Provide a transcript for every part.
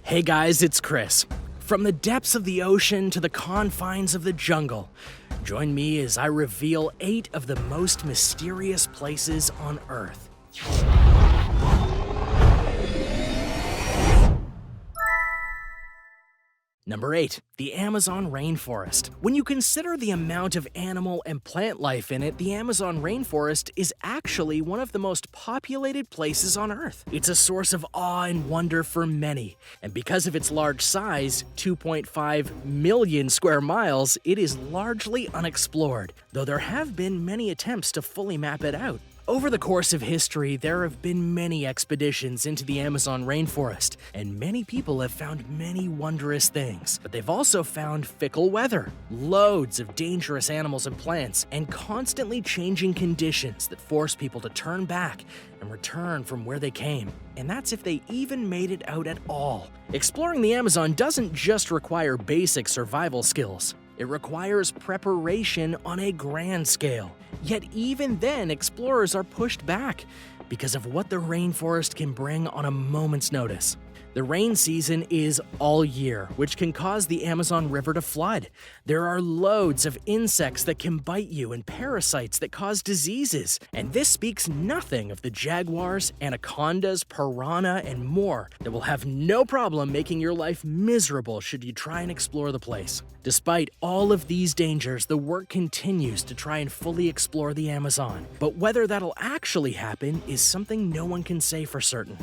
Hey guys, it's Chris. From the depths of the ocean to the confines of the jungle, join me as I reveal 8 of the most mysterious places on Earth. Number 8, the Amazon Rainforest. When you consider the amount of animal and plant life in it, the Amazon Rainforest is actually one of the most populated places on Earth. It's a source of awe and wonder for many, and because of its large size, 2.5 million square miles, it is largely unexplored, though there have been many attempts to fully map it out. Over the course of history, there have been many expeditions into the Amazon rainforest, and many people have found many wondrous things. But they've also found fickle weather, loads of dangerous animals and plants, and constantly changing conditions that force people to turn back and return from where they came. And that's if they even made it out at all. Exploring the Amazon doesn't just require basic survival skills. It requires preparation on a grand scale. Yet even then, explorers are pushed back because of what the rainforest can bring on a moment's notice. The rain season is all year, which can cause the Amazon River to flood. There are loads of insects that can bite you and parasites that cause diseases. And this speaks nothing of the jaguars, anacondas, piranha, and more that will have no problem making your life miserable should you try and explore the place. Despite all of these dangers, the work continues to try and fully explore the Amazon. But whether that'll actually happen is something no one can say for certain.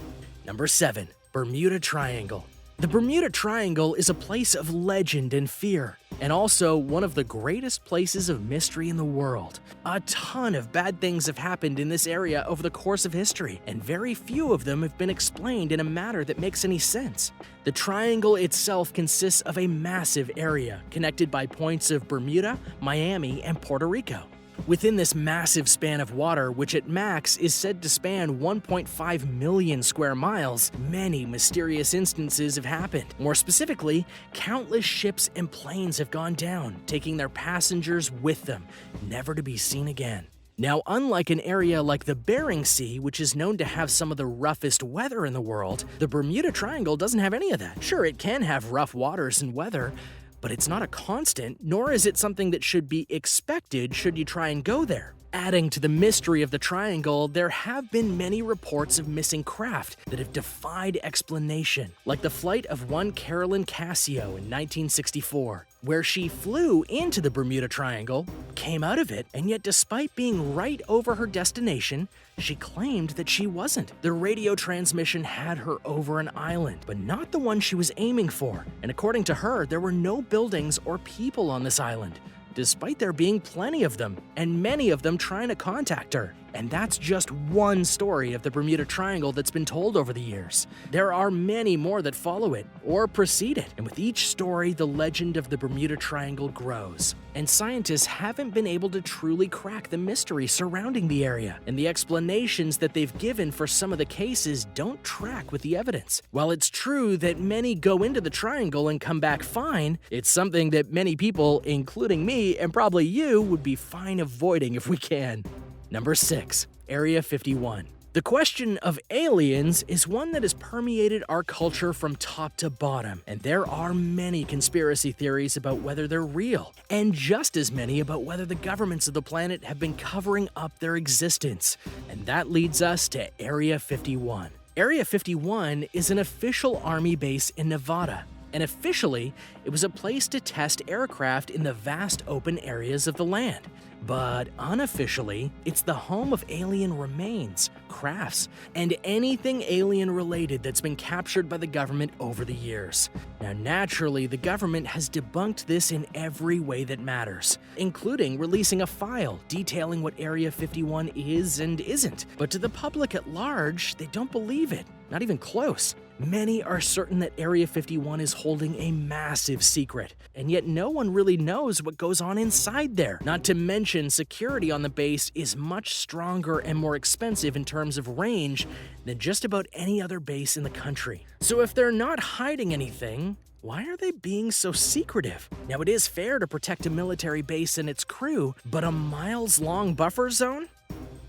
Number 7. Bermuda Triangle. The Bermuda Triangle is a place of legend and fear, and also one of the greatest places of mystery in the world. A ton of bad things have happened in this area over the course of history, and very few of them have been explained in a manner that makes any sense. The triangle itself consists of a massive area connected by points of Bermuda, Miami, and Puerto Rico. Within this massive span of water, which at max is said to span 1.5 million square miles, many mysterious instances have happened. More specifically, countless ships and planes have gone down, taking their passengers with them, never to be seen again. Now, unlike an area like the Bering Sea, which is known to have some of the roughest weather in the world, the Bermuda Triangle doesn't have any of that. Sure, it can have rough waters and weather, but it's not a constant, nor is it something that should be expected should you try and go there. Adding to the mystery of the triangle, there have been many reports of missing craft that have defied explanation, like the flight of one Carolyn Cassio in 1964, where she flew into the Bermuda Triangle, came out of it, and yet despite being right over her destination, she claimed that she wasn't. The radio transmission had her over an island, but not the one she was aiming for, and according to her, there were no buildings or people on this island, despite there being plenty of them, and many of them trying to contact her. And that's just one story of the Bermuda Triangle that's been told over the years. There are many more that follow it, or precede it, and with each story, the legend of the Bermuda Triangle grows. And scientists haven't been able to truly crack the mystery surrounding the area, and the explanations that they've given for some of the cases don't track with the evidence. While it's true that many go into the triangle and come back fine, it's something that many people, including me and probably you, would be fine avoiding if we can. Number 6. Area 51. The question of aliens is one that has permeated our culture from top to bottom, and there are many conspiracy theories about whether they're real, and just as many about whether the governments of the planet have been covering up their existence. And that leads us to Area 51. Area 51 is an official army base in Nevada, and officially, it was a place to test aircraft in the vast open areas of the land. But unofficially, it's the home of alien remains, crafts, and anything alien-related that's been captured by the government over the years. Now, naturally, the government has debunked this in every way that matters, including releasing a file detailing what Area 51 is and isn't. But to the public at large, they don't believe it, not even close. Many are certain that Area 51 is holding a massive secret, and yet no one really knows what goes on inside there. Not to mention, security on the base is much stronger and more expensive in terms of range than just about any other base in the country. So if they're not hiding anything, why are they being so secretive? Now, it is fair to protect a military base and its crew, but a miles-long buffer zone?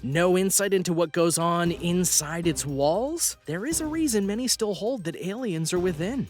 No insight into what goes on inside its walls? There is a reason many still hold that aliens are within.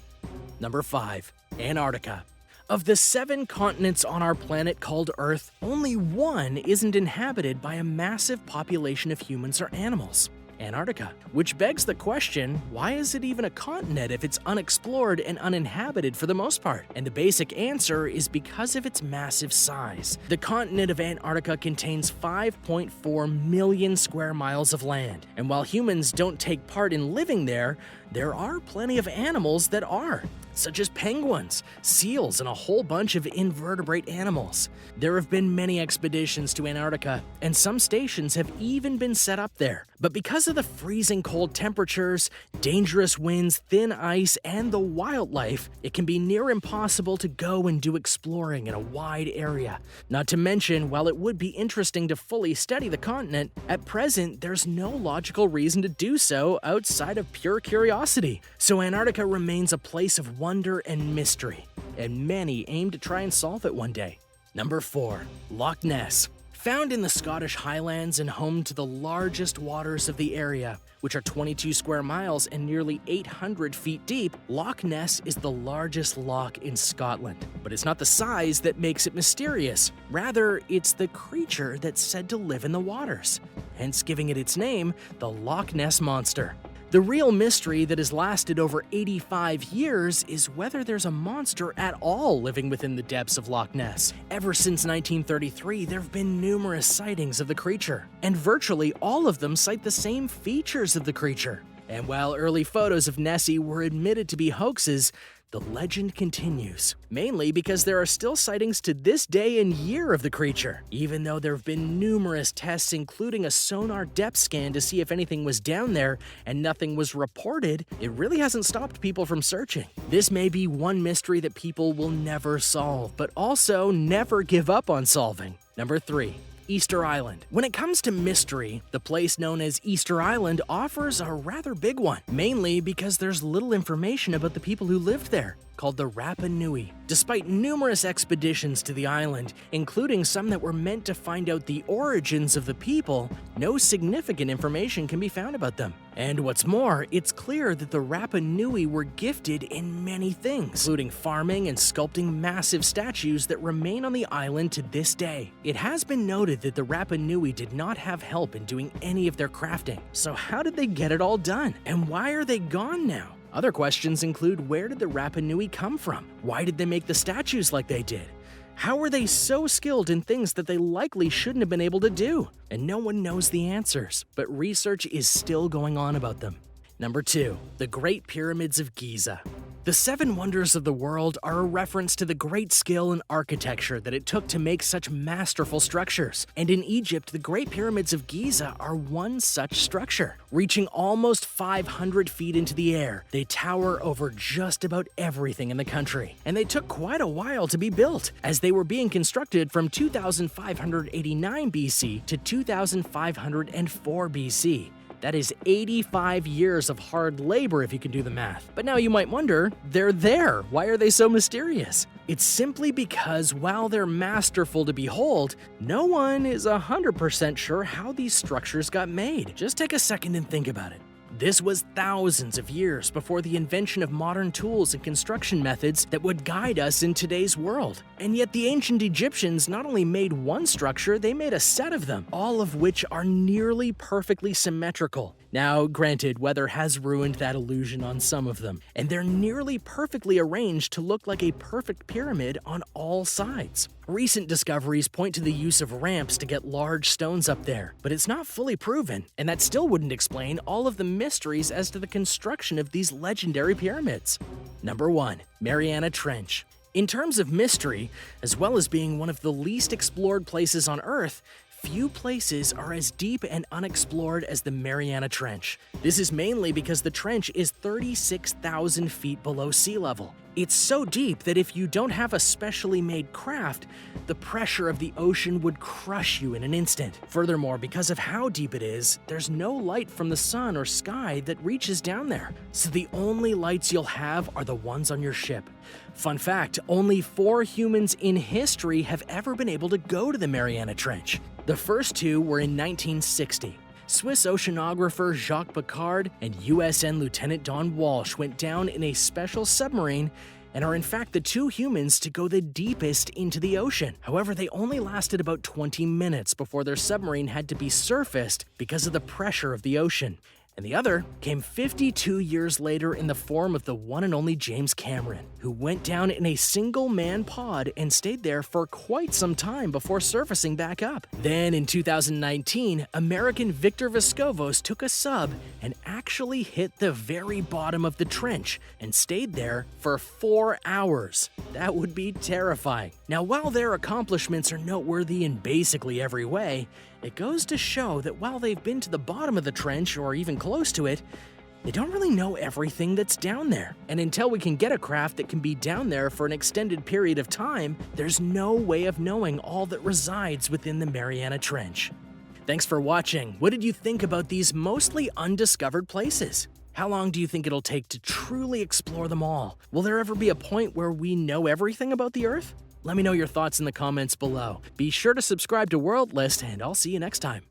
Number 5. Antarctica. Of the 7 continents on our planet called Earth, only one isn't inhabited by a massive population of humans or animals. Antarctica. Which begs the question, why is it even a continent if it's unexplored and uninhabited for the most part? And the basic answer is because of its massive size. The continent of Antarctica contains 5.4 million square miles of land, and while humans don't take part in living there are plenty of animals that are, such as penguins, seals, and a whole bunch of invertebrate animals. There have been many expeditions to Antarctica, and some stations have even been set up there. But because of the freezing cold temperatures, dangerous winds, thin ice, and the wildlife, it can be near impossible to go and do exploring in a wide area. Not to mention, while it would be interesting to fully study the continent, at present there's no logical reason to do so outside of pure curiosity. So Antarctica remains a place of wonder and mystery, and many aim to try and solve it one day. Number 4. Loch Ness. Found in the Scottish Highlands and home to the largest waters of the area, which are 22 square miles and nearly 800 feet deep, Loch Ness is the largest loch in Scotland. But it's not the size that makes it mysterious. Rather, it's the creature that's said to live in the waters, hence giving it its name, the Loch Ness Monster. The real mystery that has lasted over 85 years is whether there's a monster at all living within the depths of Loch Ness. Ever since 1933, there have been numerous sightings of the creature, and virtually all of them cite the same features of the creature. And while early photos of Nessie were admitted to be hoaxes, the legend continues, mainly because there are still sightings to this day and year of the creature. Even though there have been numerous tests, including a sonar depth scan to see if anything was down there, and nothing was reported, it really hasn't stopped people from searching. This may be one mystery that people will never solve, but also never give up on solving. Number 3. Easter Island. When it comes to mystery, the place known as Easter Island offers a rather big one, mainly because there's little information about the people who lived there, called the Rapa Nui. Despite numerous expeditions to the island, including some that were meant to find out the origins of the people, no significant information can be found about them. And what's more, it's clear that the Rapa Nui were gifted in many things, including farming and sculpting massive statues that remain on the island to this day. It has been noted that the Rapa Nui did not have help in doing any of their crafting. So how did they get it all done? And why are they gone now? Other questions include, where did the Rapa Nui come from? Why did they make the statues like they did? How were they so skilled in things that they likely shouldn't have been able to do? And no one knows the answers, but research is still going on about them. Number 2. The Great Pyramids of Giza. The 7 wonders of the world are a reference to the great skill and architecture that it took to make such masterful structures. And in Egypt, the Great Pyramids of Giza are one such structure. Reaching almost 500 feet into the air, they tower over just about everything in the country. And they took quite a while to be built, as they were being constructed from 2589 BC to 2504 BC. That is 85 years of hard labor if you can do the math. But now you might wonder, they're there. Why are they so mysterious? It's simply because while they're masterful to behold, no one is 100% sure how these structures got made. Just take a second and think about it. This was thousands of years before the invention of modern tools and construction methods that would guide us in today's world. And yet the ancient Egyptians not only made one structure, they made a set of them, all of which are nearly perfectly symmetrical. Now, granted, weather has ruined that illusion on some of them, and they're nearly perfectly arranged to look like a perfect pyramid on all sides. Recent discoveries point to the use of ramps to get large stones up there, but it's not fully proven, and that still wouldn't explain all of the mysteries as to the construction of these legendary pyramids. Number 1. Mariana Trench. In terms of mystery, as well as being one of the least explored places on Earth, few places are as deep and unexplored as the Mariana Trench. This is mainly because the trench is 36,000 feet below sea level. It's so deep that if you don't have a specially made craft, the pressure of the ocean would crush you in an instant. Furthermore, because of how deep it is, there's no light from the sun or sky that reaches down there. So the only lights you'll have are the ones on your ship. Fun fact, only 4 humans in history have ever been able to go to the Mariana Trench. The first 2 were in 1960. Swiss oceanographer Jacques Piccard and USN Lieutenant Don Walsh went down in a special submarine and are in fact the two humans to go the deepest into the ocean. However, they only lasted about 20 minutes before their submarine had to be surfaced because of the pressure of the ocean. And the other came 52 years later in the form of the one and only James Cameron, who went down in a single-man pod and stayed there for quite some time before surfacing back up. Then in 2019, American Victor Vescovos took a sub and actually hit the very bottom of the trench and stayed there for 4 hours. That would be terrifying. Now, while their accomplishments are noteworthy in basically every way, it goes to show that while they've been to the bottom of the trench or even close to it, they don't really know everything that's down there. And until we can get a craft that can be down there for an extended period of time, there's no way of knowing all that resides within the Mariana Trench. Thanks for watching. What did you think about these mostly undiscovered places? How long do you think it'll take to truly explore them all? Will there ever be a point where we know everything about the Earth? Let me know your thoughts in the comments below. Be sure to subscribe to World List, and I'll see you next time.